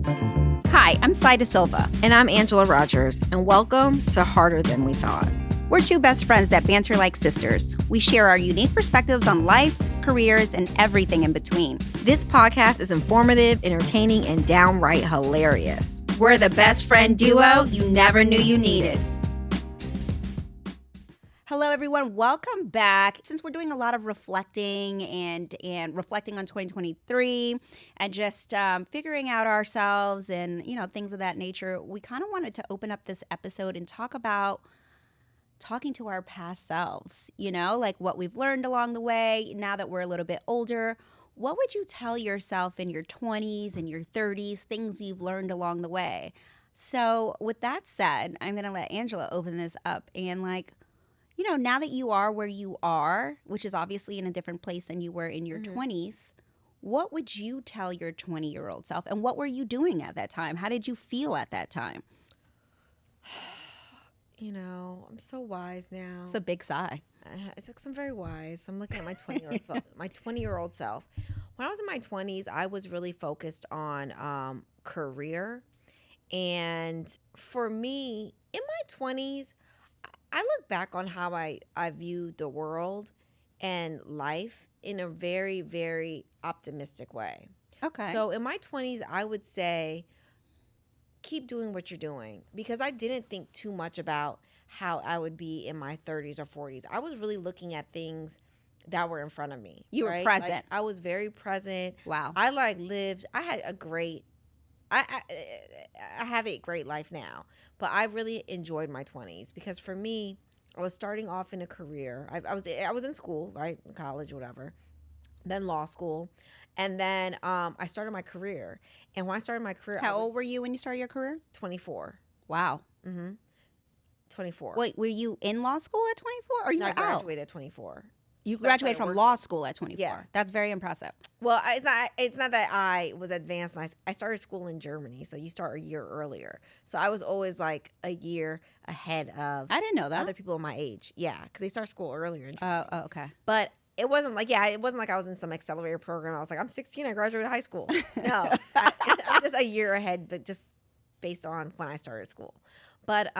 Hi, I'm Silva. And I'm Angela Rogers, and welcome to Harder Than We Thought. We're two best friends that banter like sisters. We share our unique perspectives on life, careers, and everything in between. This podcast is informative, entertaining, and downright hilarious. We're the best friend duo you never knew you needed. Hello, everyone. Welcome back. Since we're doing a lot of reflecting and reflecting on 2023 and just figuring out ourselves and, things of that nature, we kind of wanted to open up this episode and talk about talking to our past selves, like what we've learned along the way. Now that we're a little bit older, what would you tell yourself in your 20s and your 30s, things you've learned along the way? So with that said, I'm going to let Angela open this up and now that you are where you are, which is obviously in a different place than you were in your 20s, what would you tell your 20-year-old self? And what were you doing at that time? How did you feel at that time? I'm so wise now. It's a big sigh. It's like I'm very wise. I'm looking at my 20-year-old self. My 20-year-old self. When I was in my 20s, I was really focused on career. And for me, in my 20s, I look back on how I viewed the world and life in a very, very optimistic way. Okay. So in my 20s, I would say keep doing what you're doing, because I didn't think too much about how I would be in my 30s or 40s. I was really looking at things that were in front of me. You were present. Like, I was very present. Wow. I had a great I have a great life now, but I really enjoyed my 20s because for me, I was starting off in a career. I was in school, right, in college, whatever, then law school, and then I started my career. And when I started my career, how old were you when you started your career? 24. Wow. 24. Wait, were you in law school at 24, or you were I out? graduated at 24. You graduated from law school at 24. Yeah. That's very impressive. Well, it's not that I was advanced. I started school in Germany, so you start a year earlier. So I was always like a year ahead of I didn't know that. other people my age. Yeah, because they start school earlier in Germany. Oh, okay. But it wasn't like I was in some accelerator program. I was like, I'm 16, I graduated high school. No, I'm just a year ahead, but just based on when I started school. But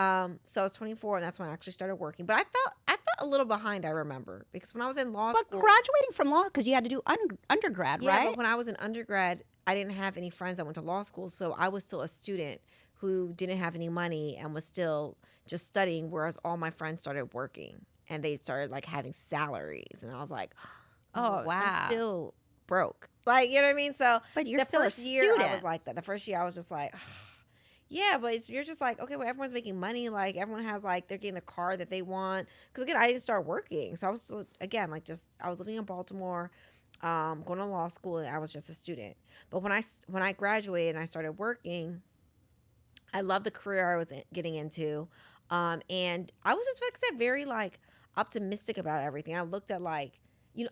so I was 24, and that's when I actually started working. But I felt a little behind, I remember, because when I was in law school. But graduating from law, because you had to do undergrad, right? Yeah, but when I was in undergrad, I didn't have any friends that went to law school, so I was still a student who didn't have any money and was still just studying, whereas all my friends started working, and they started like having salaries, and I was like, oh, wow, I'm still broke. Like, you know what I mean? So but you're the still first a year student. I was like that. The first year I was just like, yeah, but you're just like, okay, well, everyone's making money. Like, everyone has, like, they're getting the car that they want. Because, again, I didn't start working. So I was still, again, like, I was living in Baltimore, going to law school, and I was just a student. But when I graduated and I started working, I loved the career I was getting into. And I was just, like I said, very, like, optimistic about everything. I looked at, like,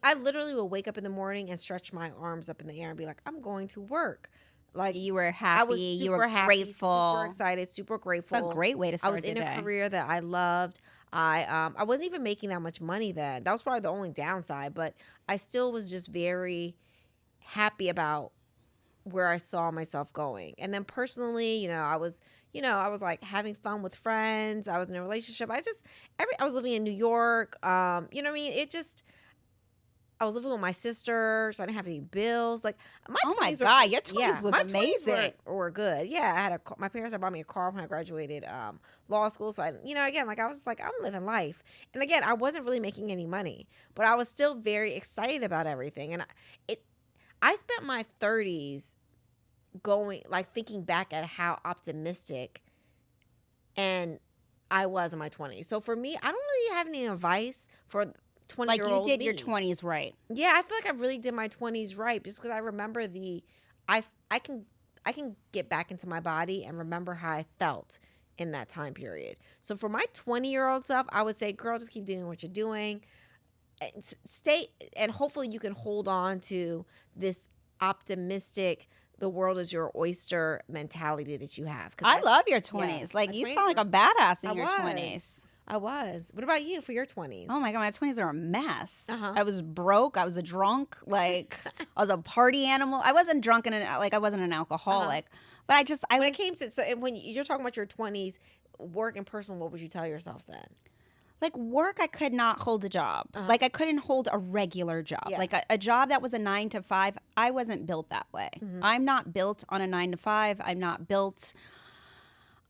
I literally would wake up in the morning and stretch my arms up in the air and be like, I'm going to work. Like, you were happy, I was you were happy, grateful, super excited, super grateful. It's a great way to start. I was in a career that I loved. I wasn't even making that much money then. That was probably the only downside, but I still was just very happy about where I saw myself going. And then personally, I was like having fun with friends. I was in a relationship. I was living in New York. You know what I mean? I was living with my sister, so I didn't have any bills. Like, my God, your 20s was amazing. 20s were good. Yeah, my parents had bought me a car when I graduated law school. So again, like I was just like, I'm living life. And again, I wasn't really making any money, but I was still very excited about everything. And I spent my 30s thinking back at how optimistic and I was in my 20s. So for me, I don't really have any advice for 20-year-old you did me. your 20s right. Yeah, I feel like I really did my 20s right, just because I remember I can get back into my body and remember how I felt in that time period. So for my 20-year-old self, I would say, girl, just keep doing what you're doing. Stay, and hopefully you can hold on to this optimistic, the world is your oyster mentality that you have. I love your 20s. Yeah, you sound like a badass in your 20s. I was. What about you for your 20s? Oh my God, my 20s are a mess. Uh-huh. I was broke. I was a drunk. I was a party animal. I wasn't drunk I wasn't an alcoholic, But I When was it came to, so and when you're talking about your 20s, work and personal, what would you tell yourself then? like work. I could not hold a job. Like I couldn't hold a regular job. Yeah. Like a job that was a 9 to 5. I wasn't built that way. I'm not built on a 9 to 5. I'm not built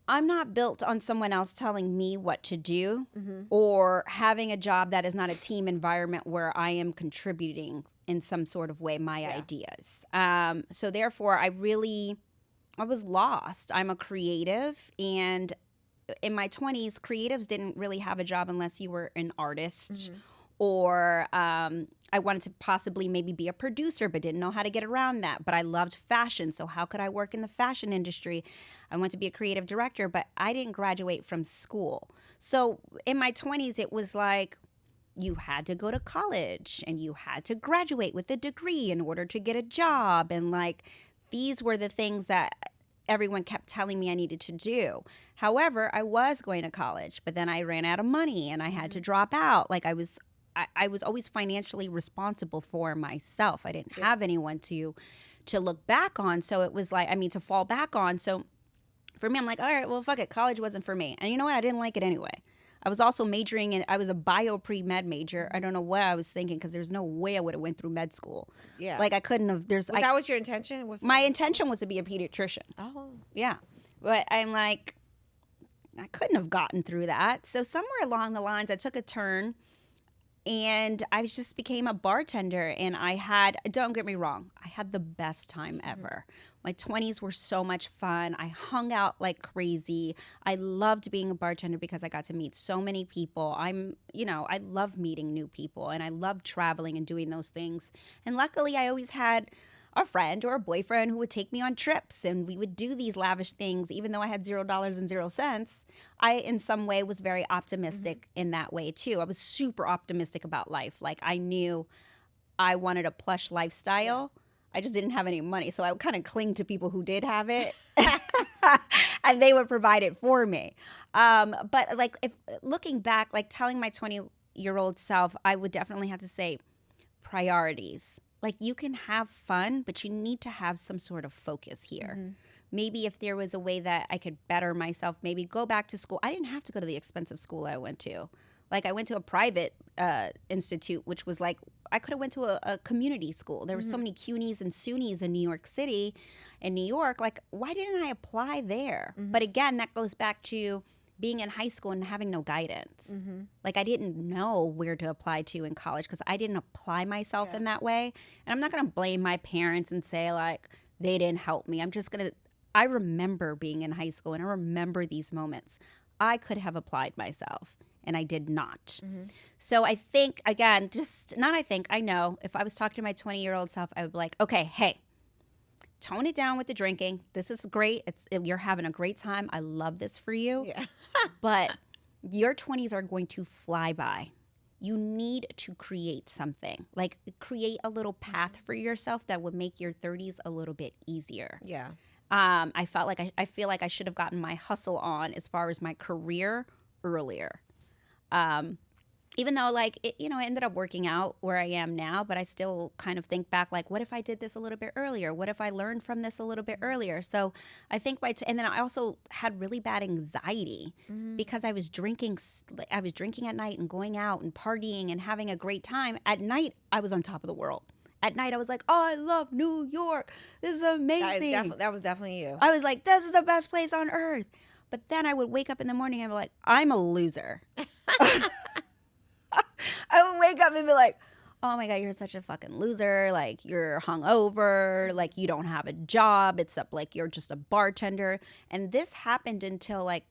on someone else telling me what to do or having a job that is not a team environment where I am contributing in some sort of way my ideas. So therefore, I was lost. I'm a creative, and in my 20s, creatives didn't really have a job unless you were an artist or I wanted to possibly maybe be a producer, but didn't know how to get around that. But I loved fashion, so how could I work in the fashion industry? I wanted to be a creative director, but I didn't graduate from school. So in my 20s, it was like you had to go to college and you had to graduate with a degree in order to get a job. And like these were the things that everyone kept telling me I needed to do. However, I was going to college, but then I ran out of money and I had to drop out. Like I was always financially responsible for myself. I didn't have anyone to look back on. So it was like, to fall back on. So for me, I'm like, all right, well, fuck it. College wasn't for me. And you know what? I didn't like it anyway. I was also majoring in, I was a bio pre-med major. I don't know what I was thinking because there's no way I would have went through med school. Yeah. Like I couldn't have, that was your intention? My intention was to be a pediatrician. Oh. Yeah. But I'm like, I couldn't have gotten through that. So somewhere along the lines, I took a turn and I just became a bartender. And don't get me wrong, I had the best time ever. My 20s were so much fun. I hung out like crazy. I loved being a bartender because I got to meet so many people. I love meeting new people and I love traveling and doing those things. And luckily, I always had a friend or a boyfriend who would take me on trips and we would do these lavish things. Even though I had $0 and 0 cents, I in some way was very optimistic in that way too. I was super optimistic about life. Like I knew I wanted a plush lifestyle. I just didn't have any money. So I would kind of cling to people who did have it and they would provide it for me. But like if looking back, like telling my 20-year-old self, I would definitely have to say priorities. Like you can have fun, but you need to have some sort of focus here. Maybe if there was a way that I could better myself, maybe go back to school. I didn't have to go to the expensive school I went to. Like I went to a private institute, which was like, I could have went to a community school. There were so many CUNYs and SUNYs in New York City and New York. Like, why didn't I apply there? But again, that goes back to being in high school and having no guidance. Like I didn't know where to apply to in college because I didn't apply myself in that way. And I'm not going to blame my parents and say like, they didn't help me. I remember being in high school and I remember these moments. I could have applied myself. And I did not. So I think, again, I know if I was talking to my 20-year-old self, I would be like, okay, hey, tone it down with the drinking. This is great. You're having a great time. I love this for you. Yeah. But your 20s are going to fly by. You need to create something. Like create a little path for yourself that would make your 30s a little bit easier. Yeah. I feel like I should have gotten my hustle on as far as my career earlier. Even though like, it ended up working out where I am now, but I still kind of think back like, what if I did this a little bit earlier? What if I learned from this a little bit earlier? So I think and then I also had really bad anxiety because I was drinking at night and going out and partying and having a great time. At night, I was on top of the world. At night, I was like, oh, I love New York. This is amazing. That was definitely you. I was like, this is the best place on earth. But then I would wake up in the morning and be like, I'm a loser. I would wake up and be like, oh my God, you're such a fucking loser. Like you're hungover. Like you don't have a job. It's up like you're just a bartender. And this happened until like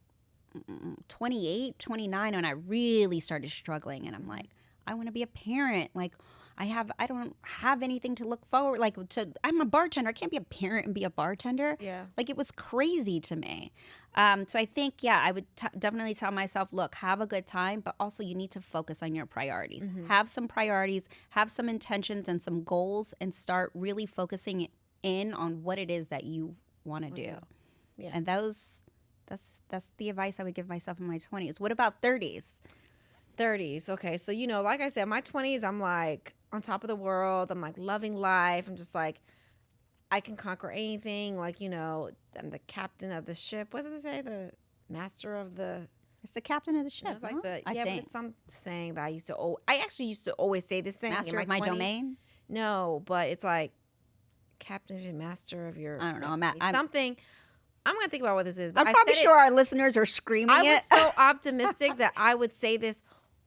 28, 29 when I really started struggling. And I'm like, I want to be a parent. Like I don't have anything to look forward I'm a bartender. I can't be a parent and be a bartender. Yeah. Like it was crazy to me. So I think, I would definitely tell myself, look, have a good time, but also you need to focus on your priorities. Have some priorities, have some intentions and some goals and start really focusing in on what it is that you want to do. Yeah. And that's the advice I would give myself in my 20s. What about 30s? 30s. Okay. So, like I said, my 20s, I'm like on top of the world. I'm like loving life. I'm just like, I can conquer anything. Like, I'm the captain of the ship. What does it say? The master of the... It's the captain of the ship. It was like I but think. it's some saying that I actually used to always say this saying. Master in of my 20s. domain? No, but it's like captain and master of your... I don't know. Something. I'm going to think about what this is. But I'm probably sure our listeners are screaming I it. was so optimistic that I would say this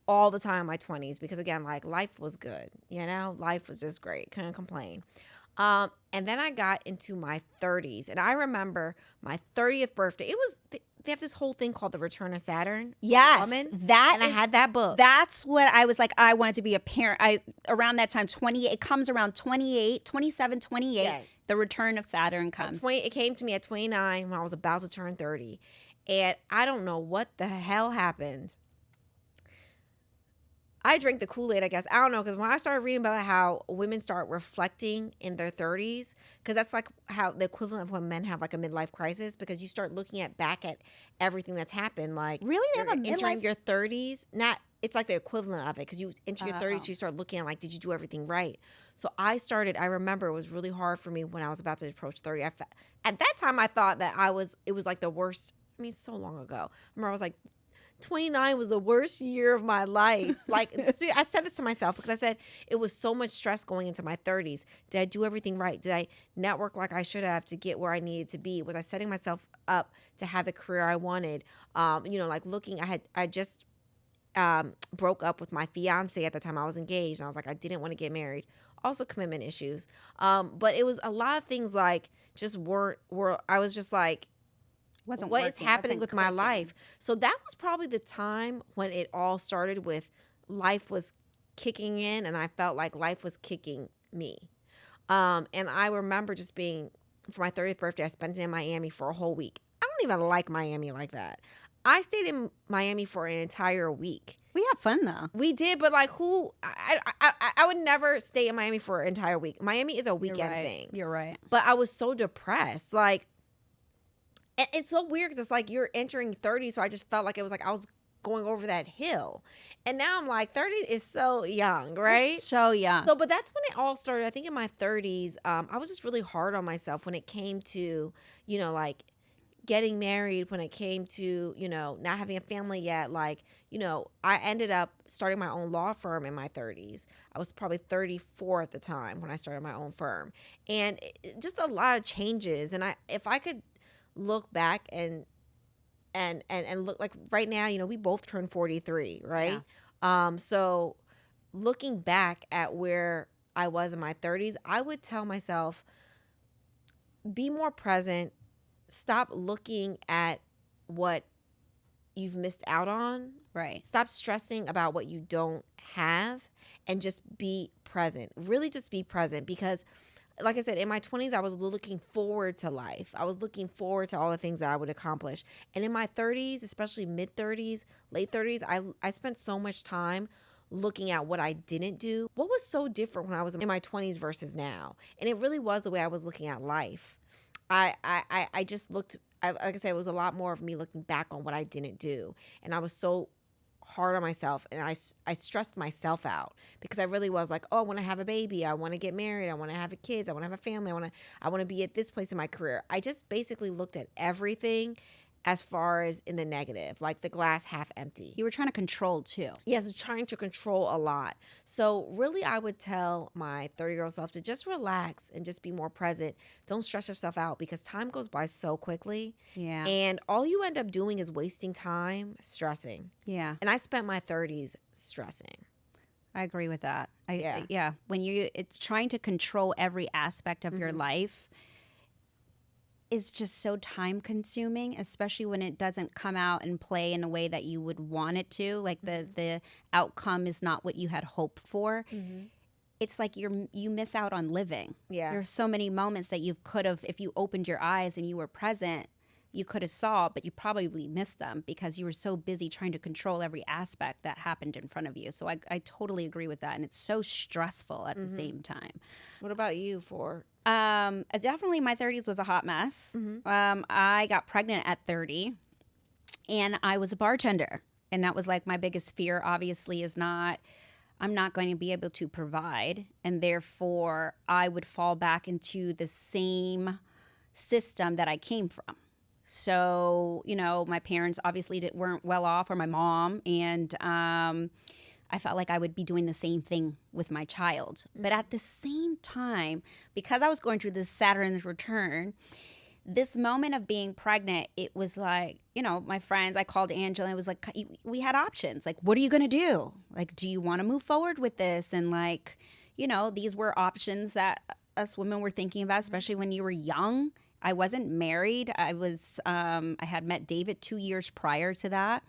all the time in my 20s because, again, like, life was good. Life was just great. Couldn't complain. And then I got into my 30s. And I remember my 30th birthday. It was... They have this whole thing called The Return of Saturn. Yes, I had that book. That's what I was like. I wanted to be a parent. Around that time, 28. It comes around 28, 27, 28. Yeah. The Return of Saturn comes. It came to me at 29 when I was about to turn 30, and I don't know what the hell happened. I drank the Kool-Aid, I guess. I don't know, because when I started reading about how women start reflecting in their 30s, because that's like how the equivalent of when men have like a midlife crisis, because you start looking back at everything that's happened. Like, really, they have a entering midlife? your 30s. It's like the equivalent of it, because you enter your 30s, you start looking at like, did you do everything right? So I remember it was really hard for me when I was about to approach 30. At that time, I thought that it was like the worst. I mean, so long ago. I remember I was like, 29 was the worst year of my life. Like, I said this to myself because I said it was so much stress going into my 30s. Did I do everything right? Did I network like I should have to get where I needed to be? Was I setting myself up to have the career I wanted? Like looking, I just broke up with my fiance at the time. I was engaged, and I was like, I didn't want to get married. Also commitment issues. But it was a lot of things like just I was just like, what is happening with my life? So that was probably the time when it all started with life was kicking in, and I felt like life was kicking me. And I remember just being, for my 30th birthday, I spent it in Miami for a whole week. I don't even like Miami like that. I stayed in Miami for an entire week. We had fun though. We did, but like I would never stay in Miami for an entire week. Miami is a weekend thing. You're right. But I was so depressed. Like, and it's so weird because it's like you're entering 30, so I just felt like it was like I was going over that hill. And now I'm like, 30 is so young, right? So young. So, but that's when it all started. I think in my 30s, I was just really hard on myself when it came to, like getting married, when it came to, not having a family yet. Like, I ended up starting my own law firm in my 30s. I was probably 34 at the time when I started my own firm. And just a lot of changes. And if I could look back and look, like right now, we both turned 43, right? Yeah. So looking back at where I was in my 30s, I would tell myself, be more present, stop looking at what you've missed out on. Right. Stop stressing about what you don't have and just be present. Really just be present, because like I said, in my 20s, I was looking forward to life. I was looking forward to all the things that I would accomplish. And in my 30s, especially mid-30s, late 30s, I spent so much time looking at what I didn't do. What was so different when I was in my 20s versus now? And it really was the way I was looking at life. I just looked, like I said, it was a lot more of me looking back on what I didn't do. And I was so hard on myself, and I stressed myself out because I really was like, oh, I want to have a baby, I want to get married, I want to have kids, I want to have a family, I want to be at this place in my career. I just basically looked at everything as far as in the negative, like the glass half empty. You were trying to control too. Yes, trying to control a lot. So really, I would tell my 30-year-old self to just relax and just be more present. Don't stress yourself out, because time goes by so quickly. Yeah. And all you end up doing is wasting time stressing. Yeah. And I spent my 30s stressing. I agree with that. Yeah. When it's trying to control every aspect of your life, is just so time consuming, especially when it doesn't come out and play in a way that you would want it to. Like the outcome is not what you had hoped for. Mm-hmm. It's like you miss out on living. Yeah. There's so many moments that you could have, if you opened your eyes and you were present, you could have saw, but you probably missed them because you were so busy trying to control every aspect that happened in front of you. So I totally agree with that. And it's so stressful at the same time. What about you for? Definitely my 30s was a hot mess. Mm-hmm. I got pregnant at 30 and I was a bartender. And that was like my biggest fear, obviously, is not I'm not going to be able to provide, and therefore I would fall back into the same system that I came from. So, you know, my parents obviously weren't well off, or my mom, and I felt like I would be doing the same thing with my child. But at the same time, because I was going through this Saturn's return, this moment of being pregnant, it was like, you know, my friends, I called Angela, and it was like, we had options. Like, what are you going to do? Like, do you want to move forward with this? And like, you know, these were options that us women were thinking about, especially when you were young. I wasn't married. I had met David 2 years prior to that.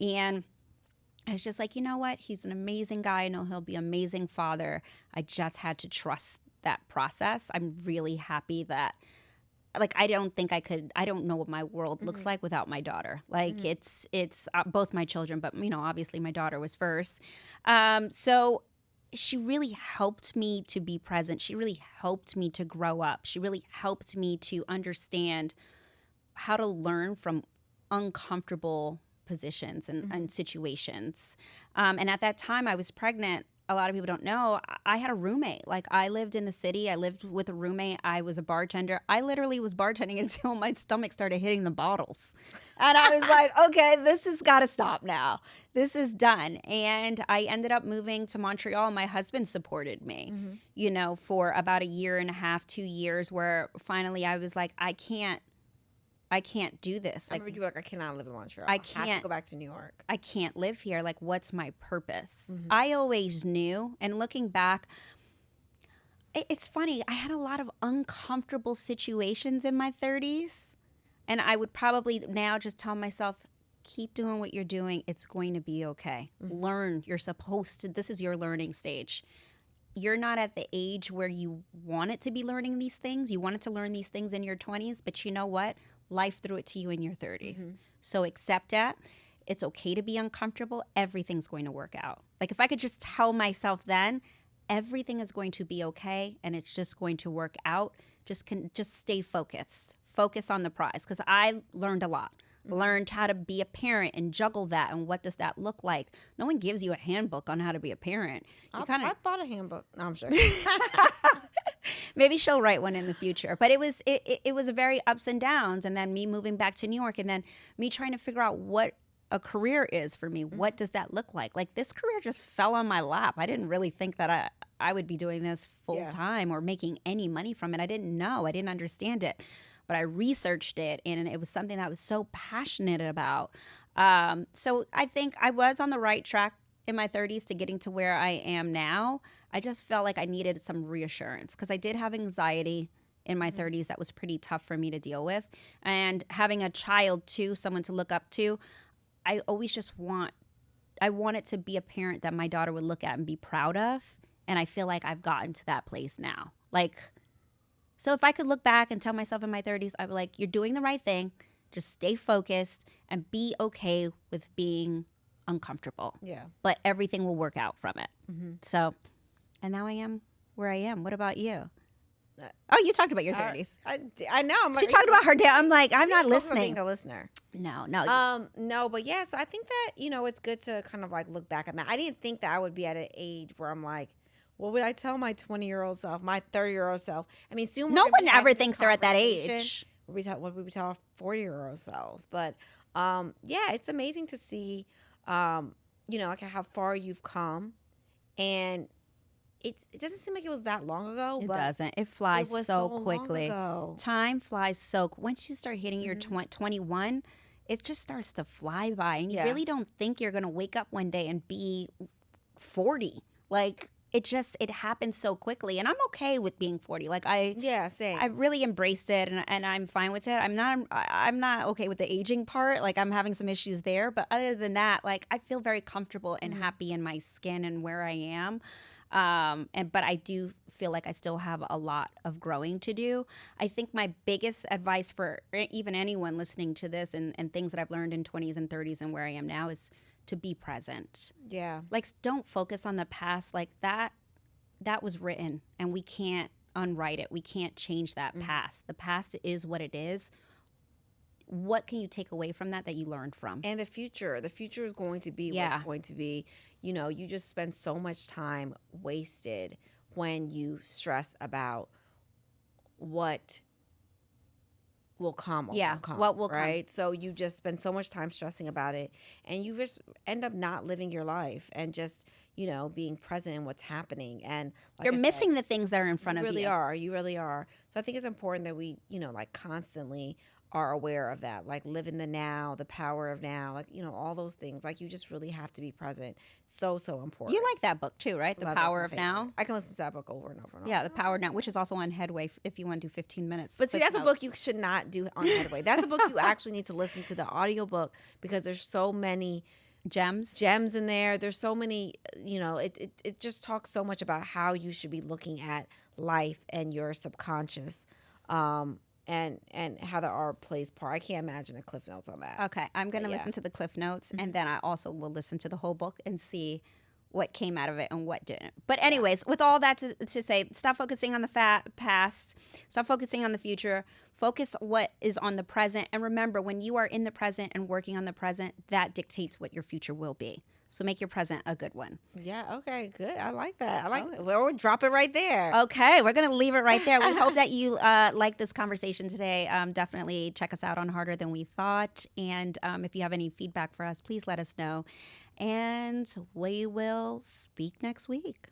And I was just like, you know what? He's an amazing guy. I know he'll be an amazing father. I just had to trust that process. I'm really happy that, like, I don't know what my world looks like without my daughter. Like, it's both my children, but, you know, obviously my daughter was first. So she really helped me to be present. She really helped me to grow up. She really helped me to understand how to learn from uncomfortable positions and situations. And at that time I was pregnant. A lot of people don't know, I had a roommate. Like, I lived in the city. I lived with a roommate. I was a bartender. I literally was bartending until my stomach started hitting the bottles. And I was like, okay, this has got to stop now. This is done. And I ended up moving to Montreal. My husband supported me, you know, for about 1.5 years, 2 years, where finally I was like, I can't do this. I Like, remember you were like, I cannot live in Montreal. I have to can't. go back to New York. I can't live here. Like, what's my purpose? I always knew. And looking back, it's funny. I had a lot of uncomfortable situations in my 30s. And I would probably now just tell myself, keep doing what you're doing. It's going to be okay. Learn. You're supposed to. This is your learning stage. You're not at the age where you wanted to be learning these things. You wanted to learn these things in your 20s. But you know what? Life threw it to you in your 30s. So accept that. It's okay to be uncomfortable. Everything's going to work out. Like, if I could just tell myself then, everything is going to be okay and it's just going to work out. Just stay focused. Focus on the prize. Because I learned a lot. Learned how to be a parent and juggle that, and what does that look like. No one gives you a handbook on how to be a parent. I bought a handbook. No, I'm sure. Maybe she'll write one in the future. But it was a very ups and downs, and then me moving back to New York, and then me trying to figure out what a career is for me. What does that look like? Like, this career just fell on my lap. I didn't really think that I would be doing this full time or making any money from it. I didn't know. I didn't understand it. But I researched it, and it was something that I was so passionate about. So I think I was on the right track in my 30s to getting to where I am now. I just felt like I needed some reassurance, because I did have anxiety in my 30s that was pretty tough for me to deal with. And having a child too, someone to look up to, I always just I wanted to be a parent that my daughter would look at and be proud of. And I feel like I've gotten to that place now. Like, so if I could look back and tell myself in my 30s, I'd be like, you're doing the right thing. Just stay focused and be okay with being uncomfortable. Yeah. But everything will work out from it. So, and now I am where I am. What about you? Oh, you talked about your 30s. I know. I'm She talked about her day. I'm like, I'm not listening. Being a listener. No. No, but yeah. So I think that, you know, it's good to kind of like look back on that. I didn't think that I would be at an age where I'm like, what would I tell my 20-year-old self, my 30-year-old self? I mean, soon no one ever thinks they're at that age. What we would tell our 40-year-old selves. But yeah, it's amazing to see, you know, like how far you've come. And it doesn't seem like it was that long ago. It but doesn't. It flies so quickly. Long ago. Time flies so. Once you start hitting your 21, it just starts to fly by, and you really don't think you're gonna wake up one day and be 40. Like, it happens so quickly, and I'm okay with being 40. Like, same. I really embraced it, and I'm fine with it. I'm not okay with the aging part. Like, I'm having some issues there, but other than that, like, I feel very comfortable and happy in my skin and where I am. But I do feel like I still have a lot of growing to do. I think my biggest advice for even anyone listening to this and things that I've learned in 20s and 30s and where I am now is to be present. Yeah. Like, don't focus on the past. Like, that was written, and we can't unwrite it. We can't change that past. The past is what it is. what can you take away from that you learned from? And the future is going to be Yeah. what's going to be. You know, you just spend so much time wasted when you stress about what will come or Yeah, won't come, what will come. right? So you just spend so much time stressing about it, and you just end up not living your life and just, you know, being present in what's happening. And like You're I said, missing the things that are in front you of really you. are. You really are. So I think it's important that we, you know, like constantly are aware of that, like live in the now, the power of now, like, you know, all those things. Like you just really have to be present. So important. You like that book too, right? The Love it. It's Power my of favorite. Now. I can listen to that book over and over and over. Yeah, The Power of Now, which is also on Headway if you want to do 15 minutes. But see, Cliff that's a notes. book you should not do on Headway. That's a book you actually need to listen to the audiobook, because there's so many Gems. in there. There's so many, you know, it just talks so much about how you should be looking at life and your subconscious, and how the art plays part. I can't imagine a Cliff Notes on that. Okay, I'm going to Yeah. listen to the Cliff Notes, and then I also will listen to the whole book and see what came out of it and what didn't. But anyways, with all that to say, stop focusing on the past, stop focusing on the future, focus what is on the present. And remember, when you are in the present and working on the present, that dictates what your future will be. So make your present a good one. Yeah, okay, good. I like that. Well, we'll drop it right there. Okay, we're going to leave it right there. We hope that you like this conversation today. Definitely check us out on Harder Than We Thought. And if you have any feedback for us, please let us know. And we will speak next week.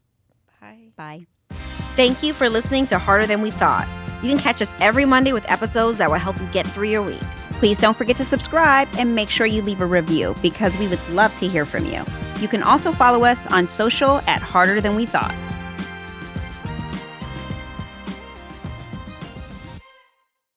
Bye. Bye. Thank you for listening to Harder Than We Thought. You can catch us every Monday with episodes that will help you get through your week. Please don't forget to subscribe and make sure you leave a review, because we would love to hear from you. You can also follow us on social at Harder Than We Thought.